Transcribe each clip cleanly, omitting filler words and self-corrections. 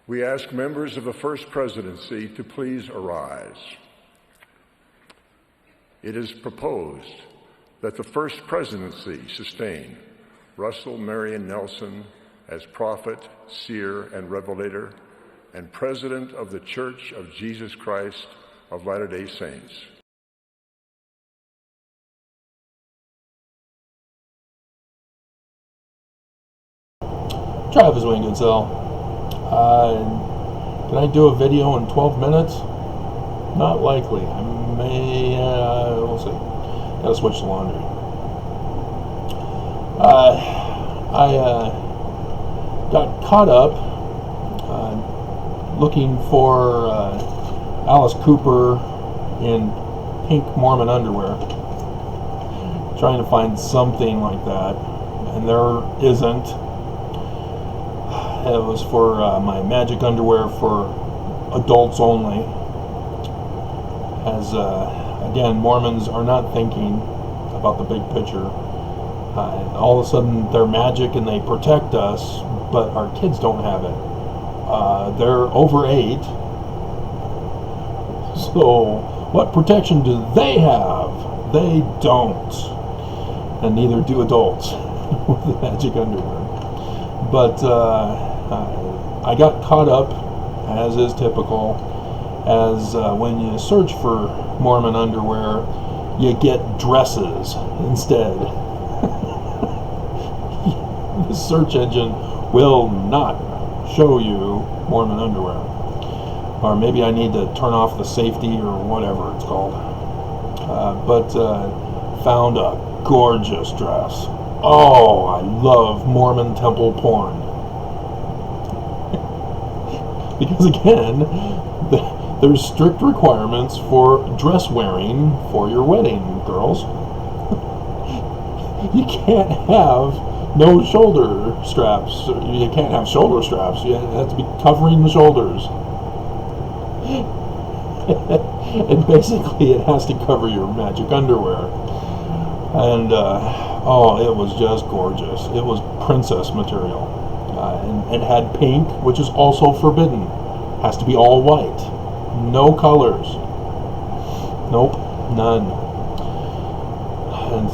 We ask members of the First Presidency to please arise. It is proposed that the First Presidency sustain Russell Marion Nelson as prophet, seer, and revelator, and President of the Church of Jesus Christ of Latter-day Saints. Travis Wayne Goodsell. Can I do a video in 12 minutes? Not likely. I may, we'll see. Gotta switch the laundry. I got caught up looking for Alice Cooper in pink Mormon underwear, trying to find something like that, and there isn't. It was for my magic underwear for adults only, as again, Mormons are not thinking about the big picture. All of a sudden they're magic and they protect us, but our kids don't have it. They're over 8, so what protection do they have? They don't, and neither do adults with the magic underwear. But I got caught up, as is typical, as when you search for Mormon underwear, you get dresses instead. The search engine will not show you Mormon underwear. Or maybe I need to turn off the safety or whatever it's called. But found a gorgeous dress. Oh, I love Mormon temple porn. Because again, there's strict requirements for dress wearing for your wedding, girls. You can't have no shoulder straps. You can't have shoulder straps. You have to be covering the shoulders. And basically it has to cover your magic underwear. And oh, it was just gorgeous. It was princess material. And it had pink, which is also forbidden. Has to be all white. No colors. Nope, none. And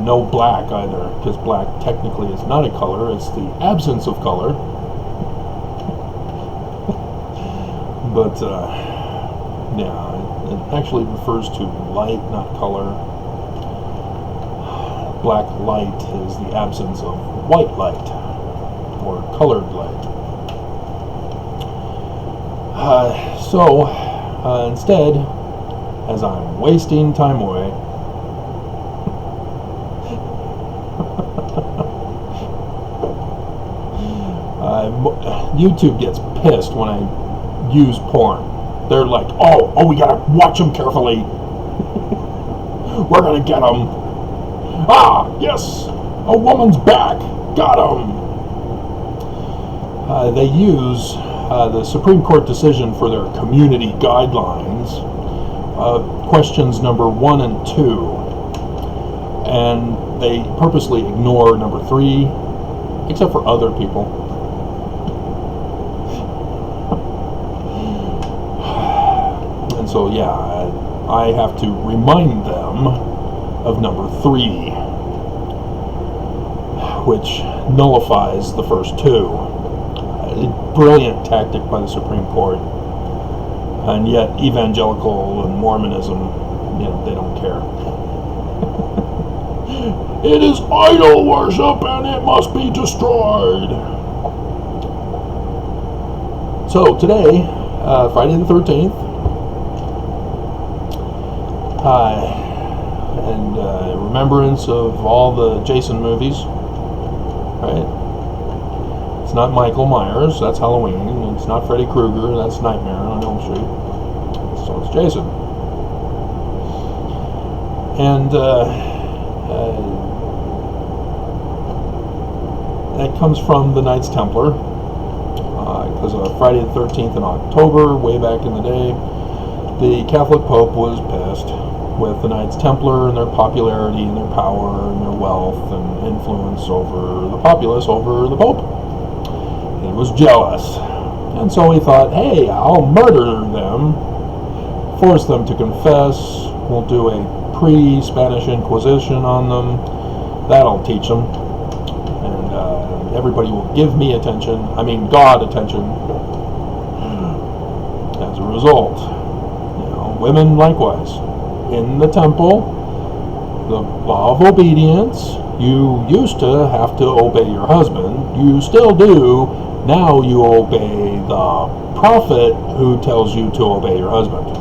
no black either, because black technically is not a color. It's the absence of color. But yeah, it actually refers to light, not color. Black light is the absence of white light, or colored light. So, instead, as I'm wasting time away, YouTube gets pissed when I use porn. They're like, oh, we gotta watch them carefully. We're gonna get them. Ah, yes, a woman's back. Got him. They use the Supreme Court decision for their community guidelines, questions number 1 and 2, and they purposely ignore number 3, except for other people. And so, yeah, I have to remind them of number 3, which nullifies the first 2. A brilliant tactic by the Supreme Court, and yet evangelical and Mormonism, they don't care. It is idol worship and it must be destroyed. So today, Friday the 13th, and remembrance of all the Jason movies, right? It's not Michael Myers, that's Halloween. It's not Freddy Krueger, that's Nightmare on Elm Street. So it's Jason. And that comes from the Knights Templar, because Friday the 13th in October, way back in the day, the Catholic Pope was pissed with the Knights Templar and their popularity and their power and their wealth and influence over the populace, over the Pope. He was jealous, And so he thought, hey, I'll murder them, force them to confess, we'll do a pre-Spanish Inquisition on them, that'll teach them, and everybody will give me attention, God attention. As a result, women likewise. In the temple, the law of obedience, you used to have to obey your husband, you still do. Now you obey the prophet who tells you to obey your husband.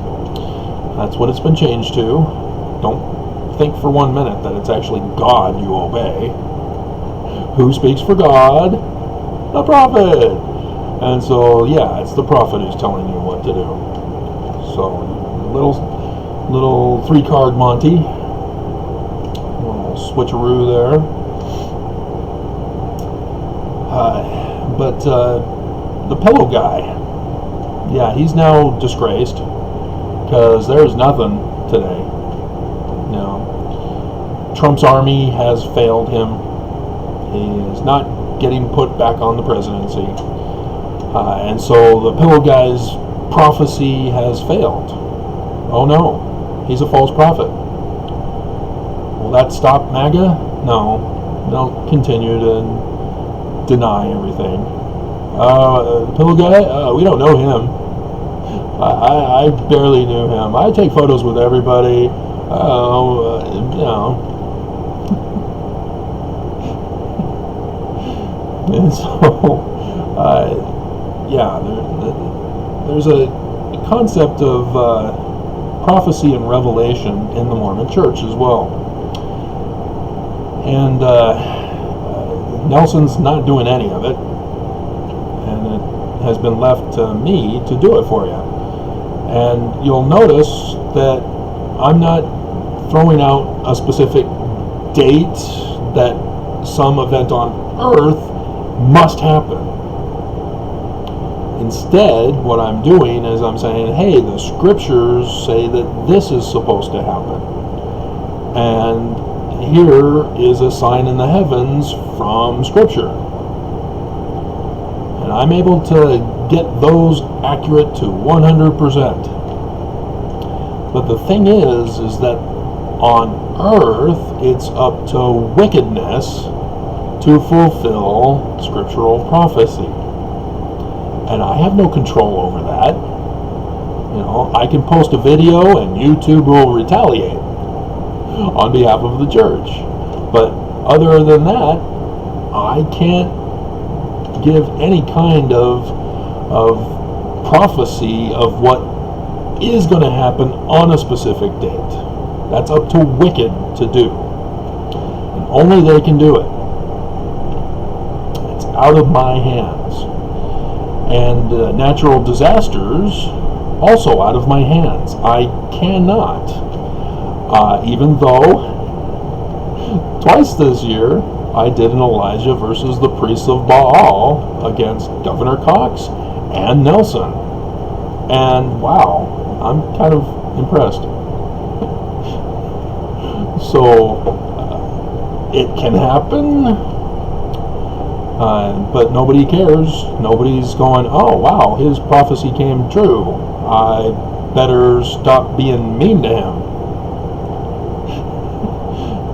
That's what it's been changed to. Don't think for 1 minute that it's actually God you obey. Who speaks for God? The prophet. And so, yeah, it's the prophet who's telling you what to do. So, little 3-card Monty. A little switcheroo there. But the pillow guy, yeah, he's now disgraced because there's nothing today. Trump's army has failed him. He is not getting put back on the presidency. And so the pillow guy's prophecy has failed. Oh no, he's a false prophet. Will that stop MAGA? No, they'll continue to deny everything. The pillow guy, we don't know him. I barely knew him. I take photos with everybody. And so, there's a concept of prophecy and revelation in the Mormon Church as well. And Nelson's not doing any of it, and it has been left to me to do it for you. And you'll notice that I'm not throwing out a specific date that some event on Earth must happen. Instead, what I'm doing is I'm saying, hey, the scriptures say that this is supposed to happen. And here is a sign in the heavens from Scripture. And I'm able to get those accurate to 100%. But the thing is that on earth, it's up to wickedness to fulfill scriptural prophecy. And I have no control over that. I can post a video and YouTube will retaliate on behalf of the church. But other than that, I can't give any kind of prophecy of what is going to happen on a specific date. That's up to wicked to do. And only they can do it. It's out of my hands. And natural disasters, also out of my hands. I cannot. Even though twice this year I did an Elijah versus the priests of Baal against Governor Cox and Nelson. And wow, I'm kind of impressed. So it can happen, but nobody cares. Nobody's going, oh wow, his prophecy came true. I better stop being mean to him.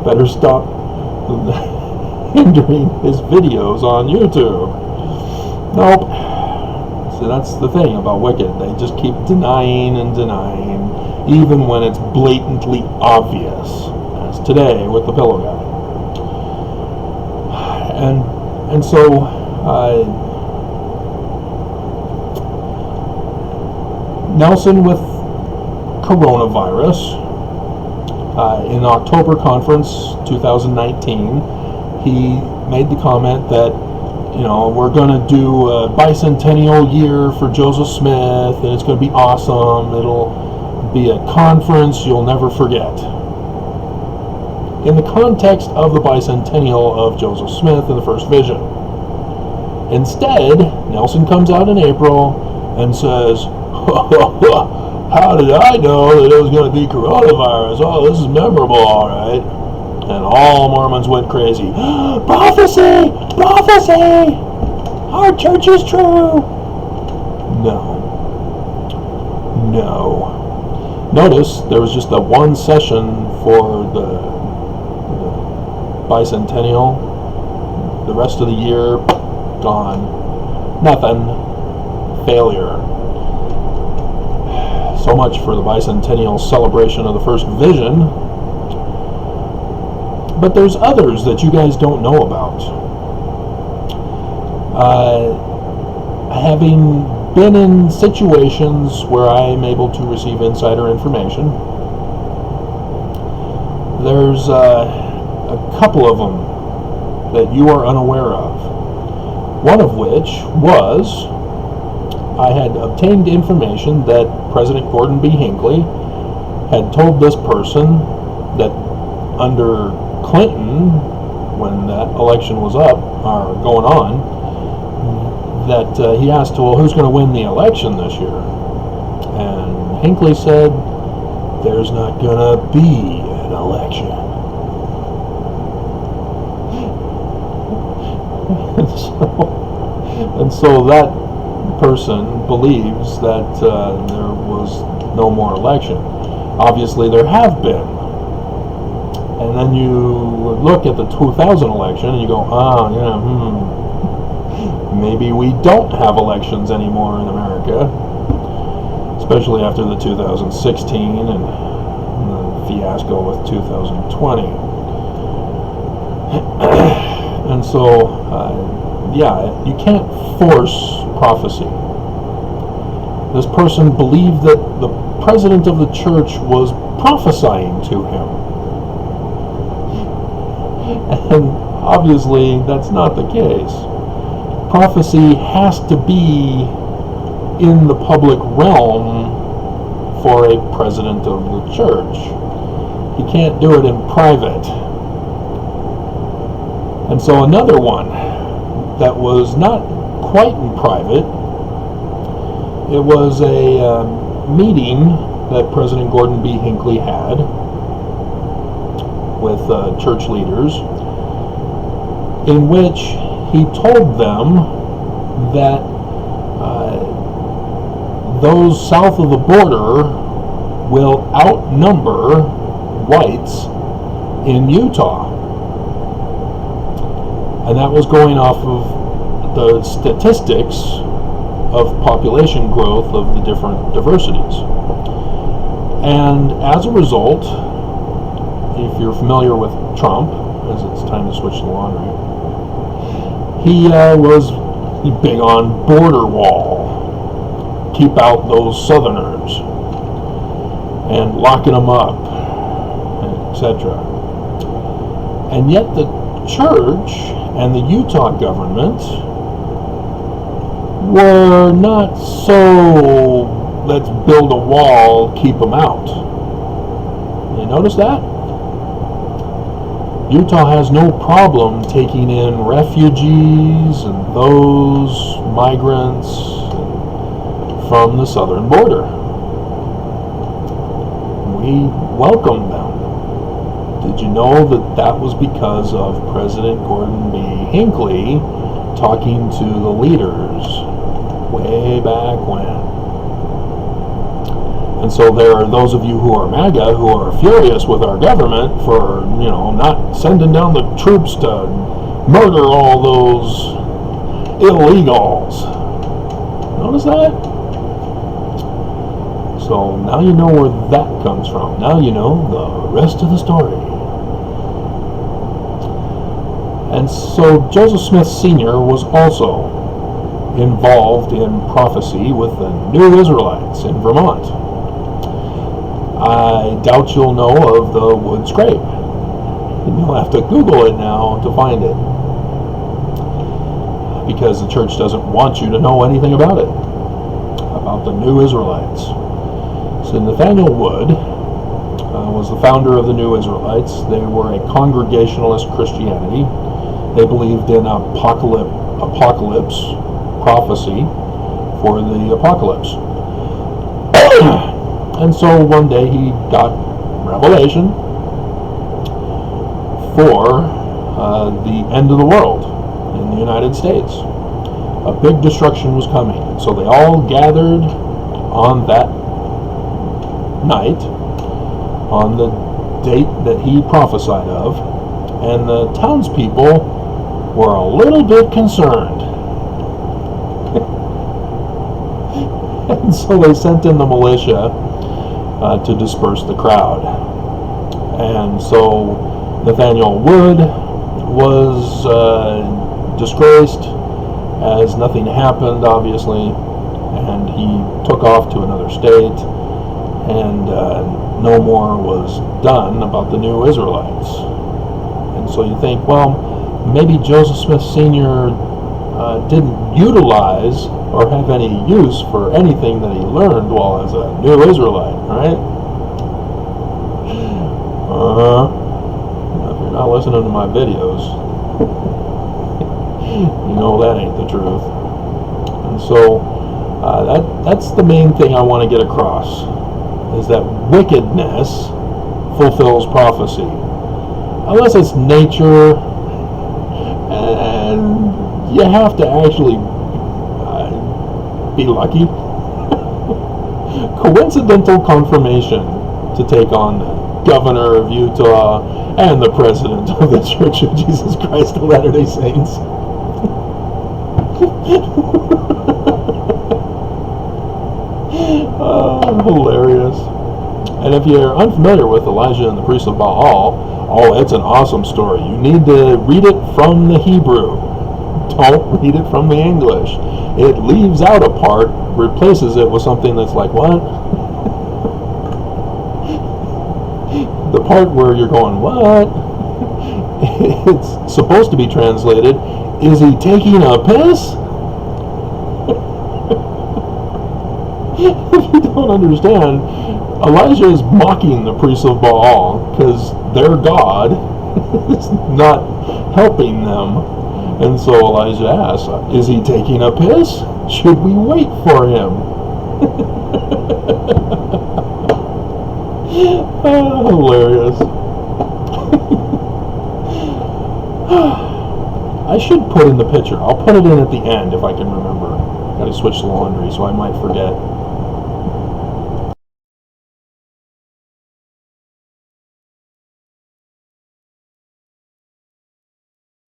Better stop hindering his videos on YouTube. Nope. So that's the thing about wicked. They just keep denying and denying, even when it's blatantly obvious, as today with the pillow guy. And so Nelson with coronavirus. In October conference 2019, he made the comment that, we're going to do a bicentennial year for Joseph Smith, and it's going to be awesome. It'll be a conference you'll never forget. In the context of the bicentennial of Joseph Smith and the First Vision. Instead, Nelson comes out in April and says, how did I know that it was going to be coronavirus? Oh, this is memorable, all right. And all Mormons went crazy. Prophecy! Prophecy! Our church is true! No. Notice there was just that one session for the bicentennial. The rest of the year, gone. Nothing. Failure. So much for the bicentennial celebration of the first vision. But there's others that you guys don't know about. Having been in situations where I'm able to receive insider information, there's a couple of them that you are unaware of. One of which was, I had obtained information that President Gordon B. Hinckley had told this person that under Clinton, when that election was up, or going on, that he asked, well, who's going to win the election this year? And Hinckley said, there's not going to be an election. And so that person believes that there was no more election. Obviously, there have been. And then you look at the 2000 election and you go, maybe we don't have elections anymore in America, especially after the 2016 and the fiasco with 2020. And so, you can't force prophecy. This person believed that the president of the church was prophesying to him. And obviously, that's not the case. Prophecy has to be in the public realm for a president of the church. He can't do it in private. And so another one that was not quite in private, it was a meeting that President Gordon B. Hinckley had with church leaders, in which he told them that those south of the border will outnumber whites in Utah. And that was going off of the statistics of population growth of the different diversities. And as a result, if you're familiar with Trump, as it's time to switch the laundry, he was big on border wall, keep out those Southerners, and locking them up, etc. And yet the church and the Utah government were not so, let's build a wall, keep them out. You notice that? Utah has no problem taking in refugees and those migrants from the southern border. We welcome them. Did you know that that was because of President Gordon B. Hinckley talking to the leaders way back when? And so there are those of you who are MAGA who are furious with our government for, not sending down the troops to murder all those illegals. Notice that? So now you know where that comes from. Now you know the rest of the story. And so Joseph Smith Sr. was also involved in prophecy with the New Israelites in Vermont. I doubt you'll know of the wood scrape. You'll have to Google it now to find it, because the church doesn't want you to know anything about it, about the New Israelites. So Nathaniel Wood was the founder of the New Israelites. They were a Congregationalist Christianity. They believed in apocalypse prophecy for the apocalypse. And so one day he got revelation for the end of the world in the United States. a big destruction was coming. So they all gathered on that night, on the date that he prophesied of, and the townspeople were a little bit concerned. And so they sent in the militia to disperse the crowd. And so Nathaniel Wood was disgraced, as nothing happened, obviously, and he took off to another state, and no more was done about the new Israelites. And so you think, well, maybe Joseph Smith Sr. Didn't utilize or have any use for anything that he learned while as a new Israelite, right? If you're not listening to my videos, you know that ain't the truth. And so that's the main thing I want to get across, is that wickedness fulfills prophecy. Unless it's nature, and you have to actually be lucky. Coincidental confirmation to take on the governor of Utah and the president of the Church of Jesus Christ of Latter-day Saints. Hilarious. And if you're unfamiliar with Elijah and the priests of Baal, oh, it's an awesome story. You need to read it from the Hebrew. Don't read it from the English. It leaves out a part, replaces it with something that's like, what? The part where you're going, what? It's supposed to be translated, is he taking a piss? If you don't understand, Elijah is mocking the priests of Baal because their God is not helping them. And so Elijah asks, is he taking a piss? Should we wait for him? Hilarious. I should put in the picture. I'll put it in at the end if I can remember. Gotta switch the laundry, so I might forget.